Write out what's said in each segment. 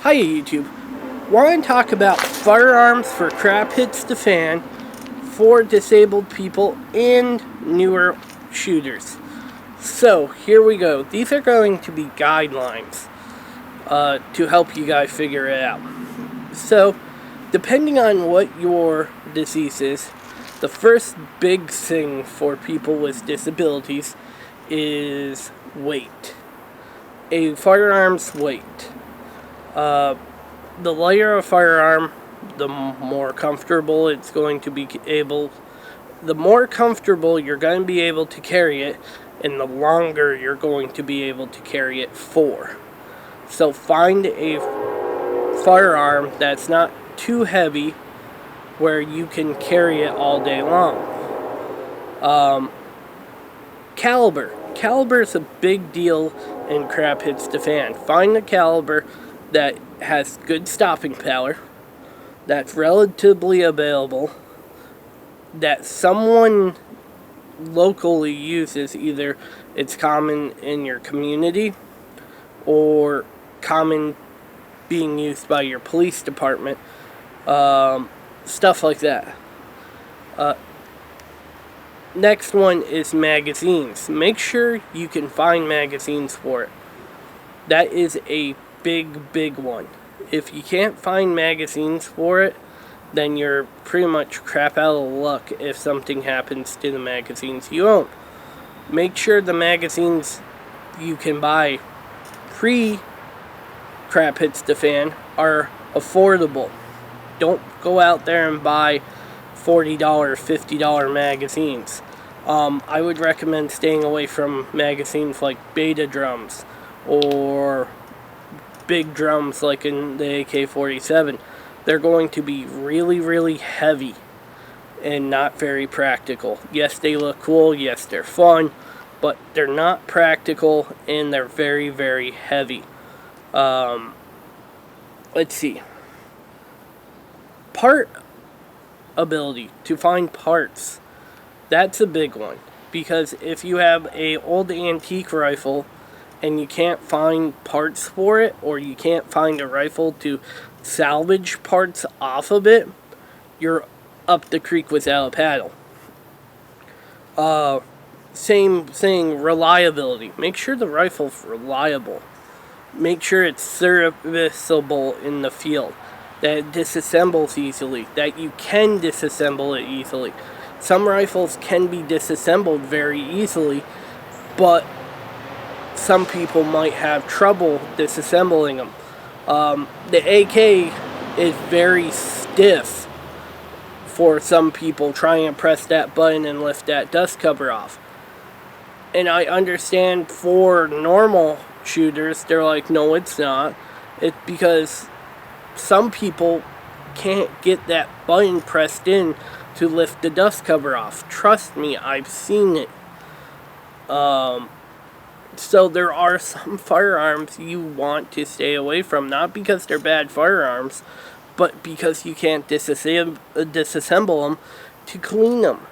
Hi YouTube. Want to talk about firearms for crap hits the fan for disabled people and newer shooters. So here we go. These are going to be guidelines to help you guys figure it out. So depending on what your disease is, the first big thing for people with disabilities is weight. A firearm's weight. The lighter a firearm, the more comfortable it's going to be the more comfortable you're going to be able to carry it, and the longer you're going to be able to carry it for. So find a firearm that's not too heavy where you can carry it all day long. Caliber. Caliber is a big deal in crap hits the fan. Find a caliber that has good stopping power, that's relatively available, that someone locally uses. Either it's common in your community or common being used by your police department, stuff like that. Next one is magazines. Make sure you can find magazines for it. That is a big one. If you can't find magazines for it, then you're pretty much crap out of luck if something happens to the magazines you own. Make sure the magazines you can buy pre-crap hits the fan are affordable. Don't go out there and buy $40, $50 magazines. I would recommend staying away from magazines like beta drums or big drums like in the AK-47. They're going to be really heavy and not very practical. Yes, they look cool, yes, they're fun, but they're not practical and they're very heavy. Let's see. Part ability to find parts. That's a big one, because if you have a old antique rifle and you can't find parts for it, or you can't find a rifle to salvage parts off of it, you're up the creek without a paddle. Same thing, reliability. Make sure the rifle's reliable. Make sure it's serviceable in the field, that it disassembles easily, that you can disassemble it easily. Some rifles can be disassembled very easily, but some people might have trouble disassembling them. The AK is very stiff for some people trying to press that button and lift that dust cover off. And I understand for normal shooters, they're like, no, it's not. It's because some people can't get that button pressed in to lift the dust cover off. Trust me, I've seen it. So there are some firearms you want to stay away from, not because they're bad firearms, but because you can't disassemble them to clean them.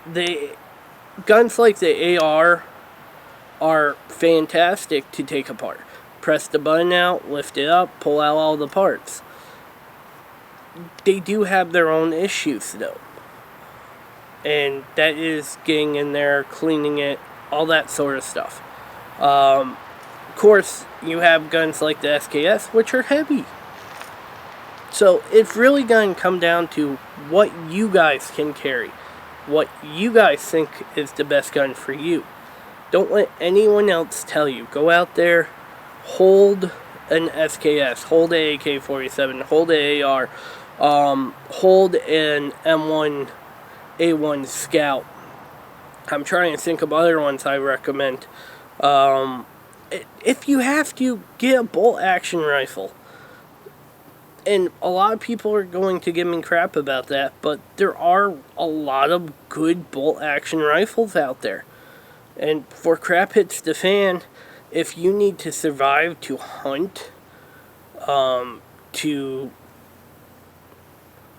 The guns like the AR are fantastic to take apart. Press the button out, lift it up, pull out all the parts. They do have their own issues though, and that is getting in there, cleaning it, all that sort of stuff. Of course, you have guns like the SKS, which are heavy. So it's really going to come down to what you guys can carry, what you guys think is the best gun for you. Don't let anyone else tell you. Go out there, hold an SKS, hold an AK-47, hold an AR, hold an M1A1 Scout. I'm trying to think of other ones I recommend. If you have to, get a bolt action rifle. And a lot of people are going to give me crap about that, but there are a lot of good bolt action rifles out there. And for crap hits the fan, if you need to survive to hunt, to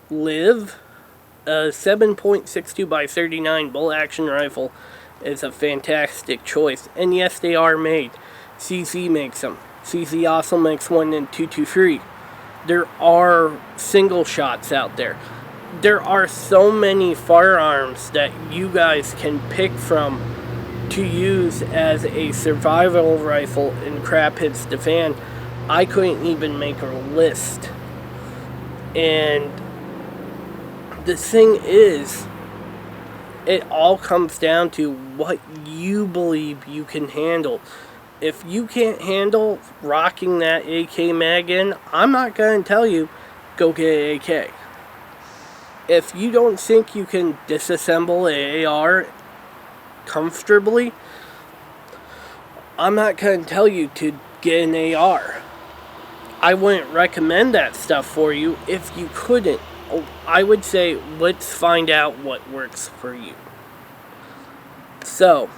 live, a 7.62 by 39 bolt action rifle is a fantastic choice. And yes, they are made. CZ makes them. CZ also makes one in 223. There are single shots out there. There are so many firearms that you guys can pick from to use as a survival rifle in Crap Hits the Fan. I couldn't even make a list. And the thing is, it all comes down to what you believe you can handle. If you can't handle rocking that AK mag in, I'm not going to tell you, go get an AK. If you don't think you can disassemble an AR comfortably, I'm not going to tell you to get an AR. I wouldn't recommend that stuff for you if you couldn't. I would say, let's find out what works for you. So,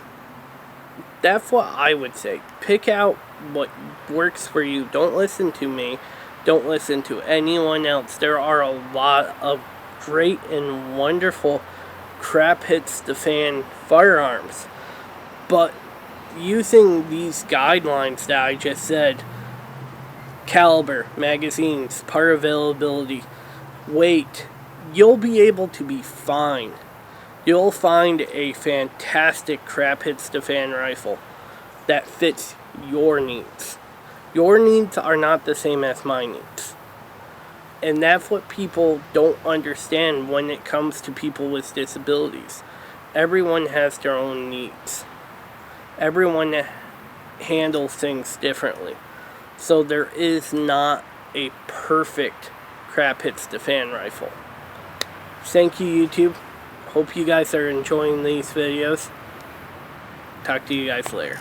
that's what I would say. Pick out what works for you. Don't listen to me. Don't listen to anyone else. There are a lot of great and wonderful Crap Hits the Fan firearms. But using these guidelines that I just said, caliber, magazines, part availability, weight, you'll be able to be fine. You'll find a fantastic Crap Hits the Fan rifle that fits your needs. Your needs are not the same as my needs. And that's what people don't understand when it comes to people with disabilities. Everyone has their own needs. Everyone handles things differently. So there is not a perfect Crap Hits the Fan rifle. Thank you, YouTube. Hope you guys are enjoying these videos. Talk to you guys later.